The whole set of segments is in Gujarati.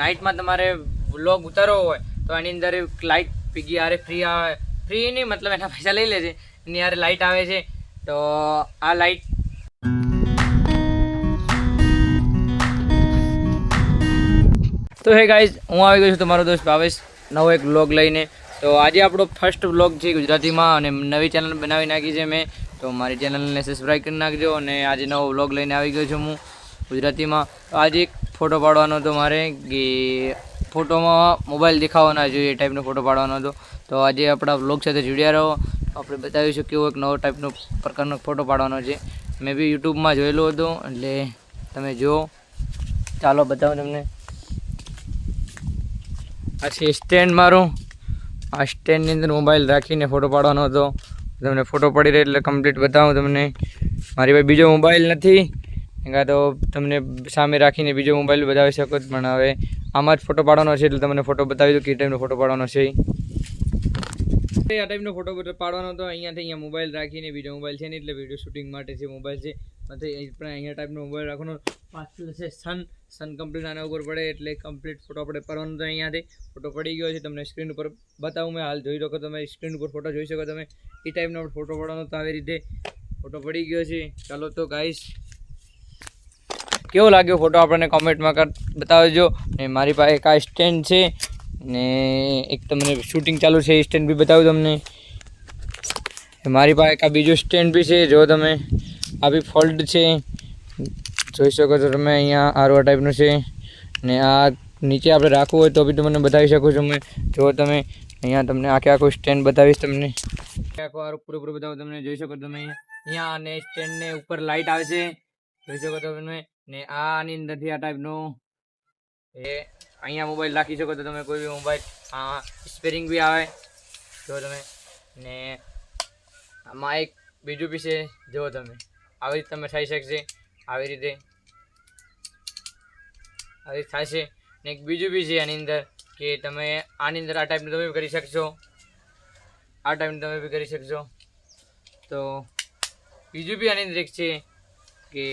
નાઇટમાં તમારે વ્લોગ ઉતારવો હોય તો આની અંદર લાઇટ પીગી આરે ફ્રી આવે, ફ્રી નહીં મતલબ એના પૈસા લઈ લે છે, એની યાર લાઇટ આવે છે. તો આ લાઇટ તો હે ગાઈઝ, હું આવી ગયો છું તમારો દોસ્ત ભાવેશ નવો એક વ્લોગ લઈને. તો આજે આપણો ફર્સ્ટ વ્લોગ છે ગુજરાતીમાં અને નવી ચેનલ બનાવી નાખી છે મેં. તો મારી ચેનલને સબસ્ક્રાઈબ કરી નાખજો. અને આજે નવો વ્લોગ લઈને આવી ગયો છું હું ગુજરાતીમાં. તો આજે એક ફોટો પાડવાનો હતો મારે, કે ફોટોમાં મોબાઈલ દેખાવાનો જોઈએ એ ટાઈપનો ફોટો પાડવાનો હતો. તો આજે આપણા વ્લોગ સાથે જોડ્યા રહો, આપણે બતાવીશું કેવો એક નવો ટાઈપનો પ્રકારનો ફોટો પાડવાનો છે. મેં બી યુટ્યુબમાં જોયેલો હતો, એટલે તમે જુઓ. ચાલો બતાવું તમને. આ છે સ્ટેન્ડ મારું. આ સ્ટેન્ડની અંદર મોબાઈલ રાખીને ફોટો પાડવાનો હતો. તમને ફોટો પડી રહે એટલે કમ્પ્લીટ બતાવું તમને. મારી પાસે બીજો મોબાઈલ નથી, કાં તો તમને સામે રાખીને બીજો મોબાઈલ બતાવી શકો, પણ હવે આમાં જ ફોટો પાડવાનો છે એટલે તમને ફોટો બતાવી દઉં કે ટાઈપનો ફોટો પાડવાનો છે. આ ટાઈપનો ફોટો પાડવાનો હતો. અહીંયાથી અહીંયા મોબાઈલ રાખીને, બીજો મોબાઈલ છે ને એટલે વિડીયો શૂટિંગ માટે છે મોબાઈલ છે. પણ અહીંયા ટાઈપનો મોબાઈલ રાખવાનો. પાછળ છે સન કમ્પ્લીટ આના ઉપર પડે એટલે કમ્પ્લીટ ફોટો આપણે પડવાનો હતો. અહીંયાથી ફોટો પડી ગયો છે, તમને સ્ક્રીન ઉપર બતાવું. મેં હાલ જોઈ શકો, તમે સ્ક્રીન ઉપર ફોટો જોઈ શકો તમે. એ ટાઈપનો ફોટો પડવાનો હતો. આવી રીતે ફોટો પડી ગયો છે. ચાલો તો ગાઈસ, કેવો લાગ્યો ફોટો આપણને કોમેન્ટમાં બતાવજો. ને મારી પાસે એક આ સ્ટેન્ડ છે ને એક તમને શૂટિંગ ચાલુ છે એ સ્ટેન્ડ બી બતાવું તમને. મારી પાસે એક આ બીજો સ્ટેન્ડ બી છે, જો તમે. આ બી ફોલ્ડ છે, જોઈ શકો છો તમે. અહીંયા આરવા ટાઈપનું છે ને આ નીચે આપણે રાખવું હોય તો બી તમને બતાવી શકો છો મેં. જો તમે અહીંયા તમને આખું સ્ટેન્ડ બતાવીશ તમને. આખું આરું પૂરું બતાવું તમને, જોઈ શકો તમે. અહીંયા અને સ્ટેન્ડને ઉપર લાઇટ આવે છે, જોઈ શકો છો તમે. ને આની અંદરથી આ ટાઈપનું એ અહીંયા મોબાઈલ રાખી શકો તો તમે, કોઈ બી મોબાઈલ. સ્પેરિંગ બી આવે, જો તમે. ને આમાં એક બીજું બી છે, જો તમે. આવી રીતે તમે થઈ શકશે, આવી રીતે થાય છે. ને એક બીજું બી છે આની અંદર, કે તમે આની અંદર આ ટાઈપનું તમે કરી શકશો, આ ટાઈપનું તમે બી કરી શકશો. તો બીજું બી આની અંદર એક છે કે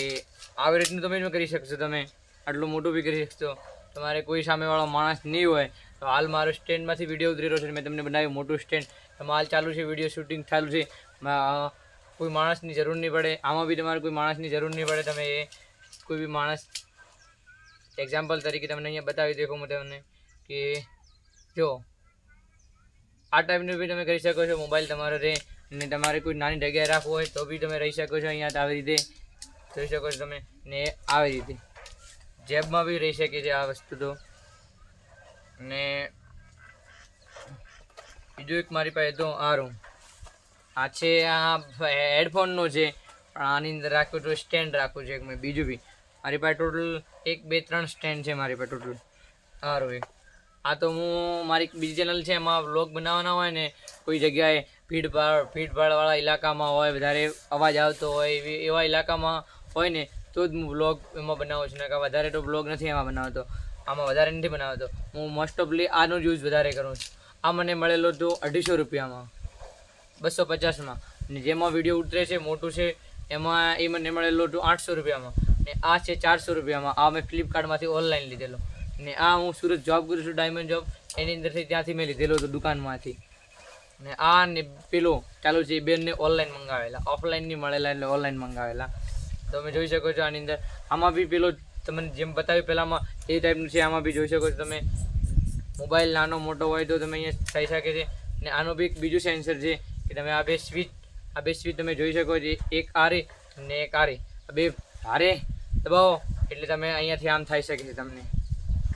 આવી રીતનું તમે કરી શકશો. તમે આટલું મોટું બી કરી શકશો. તમારે કોઈ સામેવાળો માણસ નહીં હોય તો હાલ મારો સ્ટેન્ડમાંથી વિડીયો ઉતરી રહ્યો છે, મેં તમને બનાવ્યું મોટું સ્ટેન્ડ. એમાં હાલ ચાલુ છે, વિડીયો શૂટિંગ ચાલુ છે. કોઈ માણસની જરૂર નહીં પડે. આમાં બી તમારે કોઈ માણસની જરૂર નહીં પડે. તમે એ કોઈ બી માણસ એક્ઝામ્પલ તરીકે તમને અહીંયા બતાવી દેખો હું તમને, કે જો આ ટાઈપનું બી તમે કરી શકો છો. મોબાઈલ તમારો રહે ને તમારે કોઈ નાની જગ્યાએ રાખવું હોય તો બી તમે રહી શકો છો. અહીંયા આવી રીતે જોઈ શકો છો તમે. ને આવી રીતે જેબમાં બી રહી શકે છે આ વસ્તુ. તો ને બીજું એક મારી પાસે તો આ છે, આ હેડફોનનો છે, પણ આની અંદર રાખવું તો સ્ટેન્ડ રાખવું છે. મેં બીજું બી મારી પાસે ટોટલ 1 2 3 સ્ટેન્ડ છે મારી પાસે ટોટલ. એક આ તો હું મારી બીજી ચેનલ છે, એમાં વ્લોગ બનાવવાના હોય ને કોઈ જગ્યાએ ભીડભાડવાળા ઇલાકામાં હોય, વધારે અવાજ આવતો હોય એવા ઇલાકામાં હોય ને તો જ હું વ્લોગ એમાં બનાવું છું. ને કે વધારે તો વ્લોગ નથી એમાં બનાવતો, આમાં વધારે નથી બનાવતો. હું મોસ્ટ ઓફલી આનો યુઝ વધારે કરું છું. આ મને મળેલો તો 250 રૂપિયામાં, 250માં. ને જેમાં વિડીયો ઉતરે છે મોટું છે એમાં એ મને મળેલો તો 800 રૂપિયામાં. ને આ છે 400 રૂપિયામાં. આ મેં ફ્લિપકાર્ટમાંથી ઓનલાઈન લીધેલો. ને આ હું સુરત જોબ કરું છું, ડાયમંડ જોબ, એની અંદરથી ત્યાંથી મેં લીધેલો હતો દુકાનમાંથી. ને આ ને પેલો ચાલુ છે, એ બેનને ઓનલાઈન મંગાવેલા, ઓફલાઈન નહીં મળેલા એટલે ઓનલાઈન મંગાવેલા. તો તમે જોઈ શકો છો આની અંદર. આમાં બી પેલો તમને જેમ બતાવ્યું પહેલાંમાં એ ટાઈપનું છે. આમાં બી જોઈ શકો છો તમે. મોબાઈલ નાનો મોટો હોય તો તમે અહીંયા થઈ શકે છે. ને આનું બી એક બીજું સેન્સર છે કે તમે આ બે સ્વિચ તમે જોઈ શકો છો. એક આરે ને એક આરે, બે હારે દબાવો એટલે તમે અહીંયાથી આમ થઈ શકે છે. તમને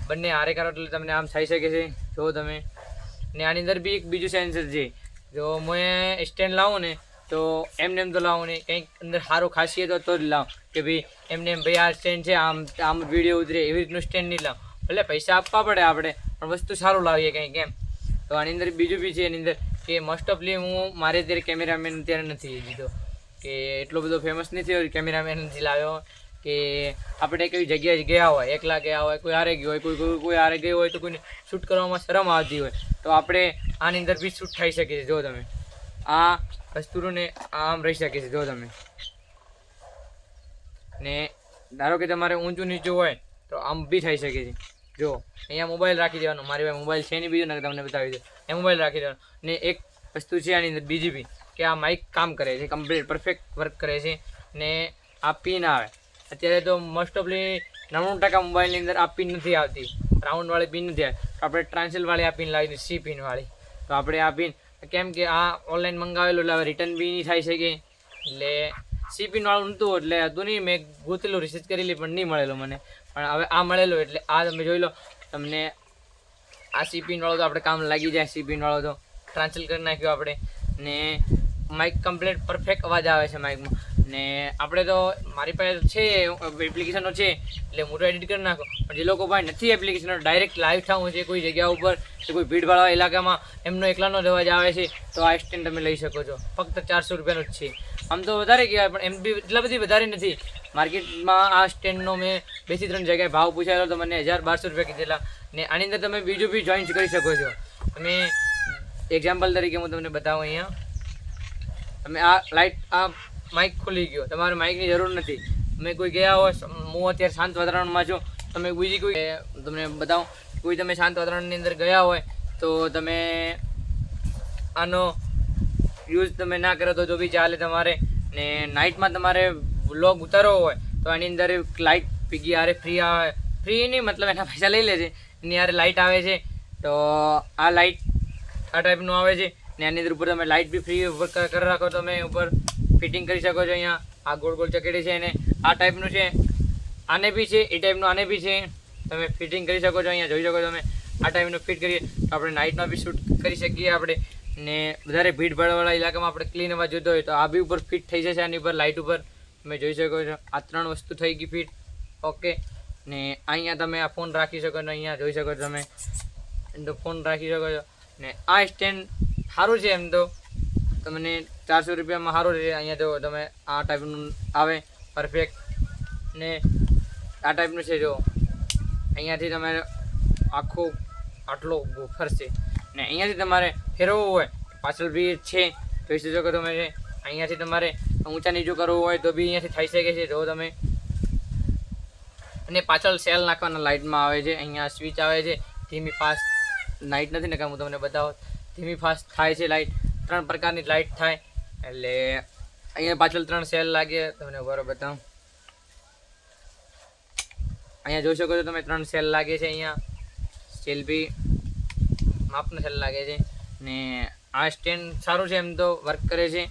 બંને હારે કરો એટલે તમને આમ થઈ શકે છે, જો તમે. ને આની અંદર બી એક બીજું સેન્સર છે. જો હું સ્ટેન્ડ લાવું ને તો એમને એમ તો લાવું ને, કંઈક અંદર સારું ખાસિયત હોય તો જ લાવું. કે ભાઈ એમને એમ ભાઈ આ સ્ટેન્ડ છે આમ વિડીયો ઉતરે એવી રીતનું સ્ટેન્ડ નહીં લાવું. ભલે પૈસા આપવા પડે આપણે, પણ વસ્તુ સારું લાવીએ કંઈક એમ. તો આની અંદર બીજું બી છે એની અંદર, કે મોસ્ટ ઓફલી હું મારે અત્યારે કેમેરામેન અત્યારે નથી લીધો, કે એટલો બધો ફેમસ નથી હોય, કેમેરામેન નથી લાવ્યો. કે આપણે કઈ જગ્યાએ ગયા હોય, એકલા ગયા હોય, કોઈ હારે ગયો હોય, કોઈ હારે ગયો હોય તો કોઈને શૂટ કરવામાં શરમ આવતી હોય તો આપણે આની અંદર બી શૂટ થઈ શકે છે. જો તમે આ વસ્તુને આમ રહી શકે છે, જો તમે. ને ધારો કે તમારે ઊંચું નીચું હોય તો આમ બી થઈ શકે છે. જો અહીંયા મોબાઈલ રાખી દેવાનો, મારી પાસે મોબાઈલ છે નહીં બીજું ને તમને બતાવી દઉં, એ મોબાઈલ રાખી દેવાનો. ને એક વસ્તુ છે આની અંદર બીજી બી કે આ માઇક કામ કરે છે, કમ્પ્લીટ પરફેક્ટ વર્ક કરે છે. ને આ પિન આવે, અત્યારે તો મોસ્ટ ઓફલી 99% મોબાઈલની અંદર આ પિન નથી આવતી, રાઉન્ડવાળી પિન નથી આવતી. તો આપણે ટ્રાન્સેલવાળી આ પિન લાવી સી પિનવાળી. તો આપણે આ પિન કેમ કે આ ઓનલાઈન મંગાવેલું એટલે હવે રિટર્ન બી નહીં થાય શકે, એટલે સી પિનવાળું નહોતું એટલે હતું નહીં. મેં ગોતેલું રિસર્ચ કરેલી પણ નહીં મળેલું મને, પણ હવે આ મળેલું એટલે આ તમે જોઈ લો. તમને આ સી પિનવાળો તો આપણે કામ લાગી જાય. સી પિનવાળો તો ટ્રાન્સલેટ કરી નાખ્યો આપણે. ને માઇક કમ્પ્લીટ પરફેક્ટ અવાજ આવે છે માઇકમાં. ને આપણે તો મારી પાસે છે એપ્લિકેશનો છે એટલે હું તો એડિટ કરી નાખો, પણ જે લોકો પાસે નથી એપ્લિકેશનો, ડાયરેક્ટ લાઈવ થવું છે કોઈ જગ્યા ઉપર કે કોઈ ભીડભાડવાળા ઇલાકામાં, એમનો એકલાનો જ અવાજ આવે છે, તો આ સ્ટેન્ડ તમે લઈ શકો છો. ફક્ત 400 રૂપિયાનું જ છે. આમ તો વધારે કહેવાય પણ એમ બી એટલા બધી વધારે નથી. માર્કેટમાં આ સ્ટેન્ડનો મેં 2 થી 3 જગ્યાએ ભાવ પૂછાયેલો તો મને 1200 રૂપિયા કીધેલા. ને આની અંદર તમે બીજું બી જોઈન કરી શકો છો. તમે એક્ઝામ્પલ તરીકે હું તમને બતાવું. અહીંયા તમે આ લાઇટ, આ માઇક ખુલી ગયો, તમારે માઇકની જરૂર નથી. તમે કોઈ ગયા હોય, હું અત્યારે શાંત વાતાવરણમાં છું, તમે બીજી કોઈ તમને બતાવું, કોઈ તમે શાંત વાતાવરણની અંદર ગયા હોય તો તમે આનો યુઝ તમે ના કરો તો બી ચાલે તમારે. ને નાઇટમાં તમારે વ્લોગ ઉતારવો હોય તો આની અંદર લાઇટ પીગી આરે ફ્રી આવે, ફ્રી નહીં મતલબ એના પૈસા લઈ લે છે. એની યારે લાઇટ આવે છે. તો આ લાઇટ આ ટાઈપનું આવે છે. ને આની અંદર ઉપર તમે લાઇટ બી ફ્રી કરી રાખો, તમે ઉપર ફિટિંગ કરી શકો છો. અહીંયા આ ગોળ ગોળ ચકેડી છે અને આ ટાઈપનું છે, આને બી છે, એ ટાઈપનું આને બી છે, તમે ફિટિંગ કરી શકો છો. અહીંયા જોઈ શકો તમે આ ટાઈપનું ફિટ કરીએ તો આપણે નાઇટમાં બી શૂટ કરી શકીએ આપણે. ને વધારે ભીડભાડવાળા ઇલાકામાં આપણે ક્લીન અવાજ જોતો હોય તો આ બી ઉપર ફિટ થઈ જશે. આની ઉપર લાઇટ ઉપર તમે જોઈ શકો છો. આ 3 વસ્તુ થઈ ગઈ ફિટ. ઓકે. ને અહીંયા તમે આ ફોન રાખી શકો છો. અહીંયા જોઈ શકો છો તમે તો ફોન રાખી શકો છો. ને આ સ્ટેન્ડ સારું છે એમ તો, તમને 400 રૂપિયામાં સારું છે. અહીંયા જો તમે આ ટાઈપનું આવે પરફેક્ટ. ને આ ટાઈપનું છે, જો અહીંયાથી તમારે આખો આટલો ફરશે. ને અહીંયાથી તમારે ફેરવવું હોય પાછળ બી છે, જોઈ શકો તમે. અહીંયાથી તમારે ઊંચા નીચું કરવું હોય તો બી અહીંયાથી થઈ શકે છે. જો તમે અને પાછળ સેલ નાખવાના લાઇટમાં આવે છે. અહીંયા સ્વિચ આવે છે, ધીમી ફાસ્ટ લાઇટ નથી ને કાં હું તમને બતાવો, ધીમી ફાસ્ટ થાય છે લાઇટ. 3 પ્રકારની લાઇટ થાય. એટલે અહીંયા પાછળ 3 સેલ લાગે, તમને બરાબર બતાવું. અહીંયા જોઈ શકો છો તમે 3 સેલ લાગે છે. અહીંયા સેલ બી માપનો સેલ લાગે છે. ને આ સ્ટેન્ડ સારું છે એમ તો, વર્ક કરે છે.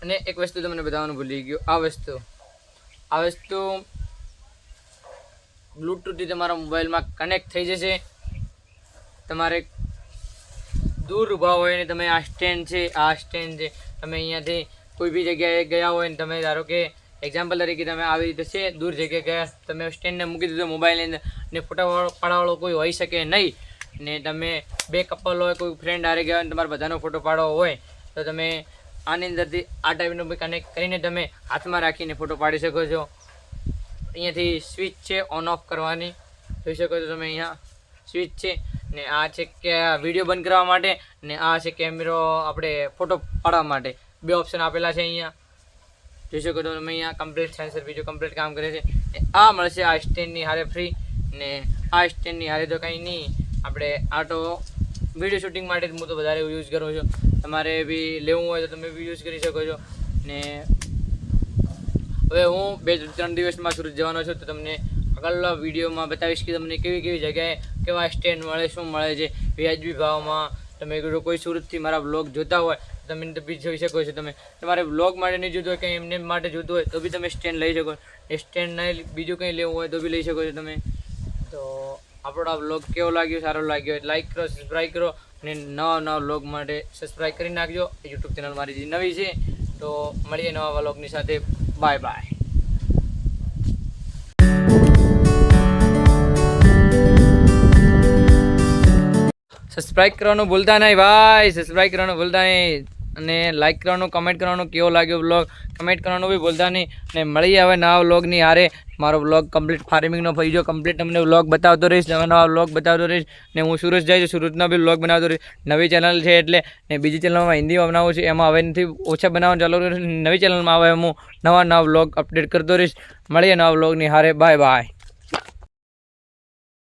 અને એક વસ્તુ તમને બતાવવાનું ભૂલી ગયો, આ વસ્તુ બ્લૂટૂથથી તમારા મોબાઈલમાં કનેક્ટ થઈ જશે. તમારે દૂર ઊભા હોય ને તમે આ સ્ટેન્ડ છે, તમે અહીંયાથી કોઈ બી જગ્યાએ ગયા હોય ને તમે ધારો કે એક્ઝામ્પલ તરીકે તમે આવી રીતે છે દૂર જગ્યાએ ગયા, તમે સ્ટેન્ડને મૂકી દીધો મોબાઈલની અંદર, ને ફોટા પાડવાવાળો કોઈ હોઈ શકે નહીં. ને તમે 2 કપલ હોય, કોઈ ફ્રેન્ડ હારે ગયા હોય ને તમારે બધાનો ફોટો પાડવો હોય તો તમે આની અંદરથી આ ટાઈપનું બી કનેક્ટ કરીને તમે હાથમાં રાખીને ફોટો પાડી શકો છો. અહીંયાથી સ્વિચ છે ઓન ઓફ કરવાની, જોઈ શકો છો તમે. અહીંયા સ્વિચ છે. ને આ છે કે વિડીયો બંધ કરવા માટે, ને આ છે કેમેરો આપણે ફોટો પાડવા માટે. 2 ઓપ્શન આપેલા છે અહીંયા, જોઈ શકો છો તમે. અહીંયા કમ્પ્લીટ સેન્સર બીજું કમ્પ્લીટ કામ કરે છે. આ મળશે આ સ્ટેન્ડની હારે ફ્રી. ને આ સ્ટેન્ડની હારે તો કંઈ નહીં, આપણે આ તો વિડીયો શૂટિંગ માટે હું તો વધારે યુઝ કરું છું. તમારે બી લેવું હોય તો તમે બી યુઝ કરી શકો છો. ને હવે હું 2-3 દિવસમાં સુરત જવાનો છું, તો તમને આગળના વિડીયોમાં બતાવીશ કે તમને કેવી કેવી જગ્યાએ કેવા સ્ટેન્ડ મળે, શું મળે છે વ્યાજબી ભાવમાં. તમે જો કોઈ સુરતથી મારા બ્લોગ જોતા હોય તમે તો બી જોઈ શકો છો. તમે તમારે બ્લોગ માટે નહીં જોતું હોય, કંઈ એમને માટે જોતું હોય તો બી તમે સ્ટેન્ડ લઈ શકો. એ સ્ટેન્ડ નહીં બીજું કંઈ લેવું હોય તો બી લઈ શકો છો તમે. તો આપણો આ બ્લોગ કેવો લાગ્યો, સારો લાગ્યો હોય લાઈક કરો, સબસ્ક્રાઈબ કરો. અને નવા બ્લોગ માટે સબસ્ક્રાઈબ કરી નાખજો. યુટ્યુબ ચેનલ મારી જે નવી છે. તો મળીએ નવા વ્લોગની સાથે. Bye bye. સબસ્ક્રાઈબ કરવાનું ભૂલતા નહીં ભાઈ, સબસ્ક્રાઈબ કરવાનું ભૂલતા નહીં. અને લાઈક કરવાનું, કમેન્ટ કરવાનું, કેવો લાગ્યો બ્લોગ કમેન્ટ કરવાનું બી ભૂલતા નહીં. અને મળીએ હવે નવા વ્લોગની હારે. મારો વ્લોગ કમ્પ્લીટ ફાર્મિંગનો થઈ ગયો કમ્પ્લીટ, તમને વ્લોગ બતાવતો રહીશ, નવા વ્લોગ બતાવતો રહીશ. ને હું સુરત જાય છું, સુરતનો બી વ્લોગ બનાવતો રહીશ. નવી ચેનલ છે એટલે, ને બીજી ચેનલમાં હિન્દીમાં બનાવું છું, એમાં હવે નથી ઓછા બનાવવાનું ચાલુ કરીશ. નવી ચેનલમાં હવે હું નવા વ્લોગ અપડેટ કરતો રહીશ. મળીએ નવા વ્લોગની હારે. Bye bye.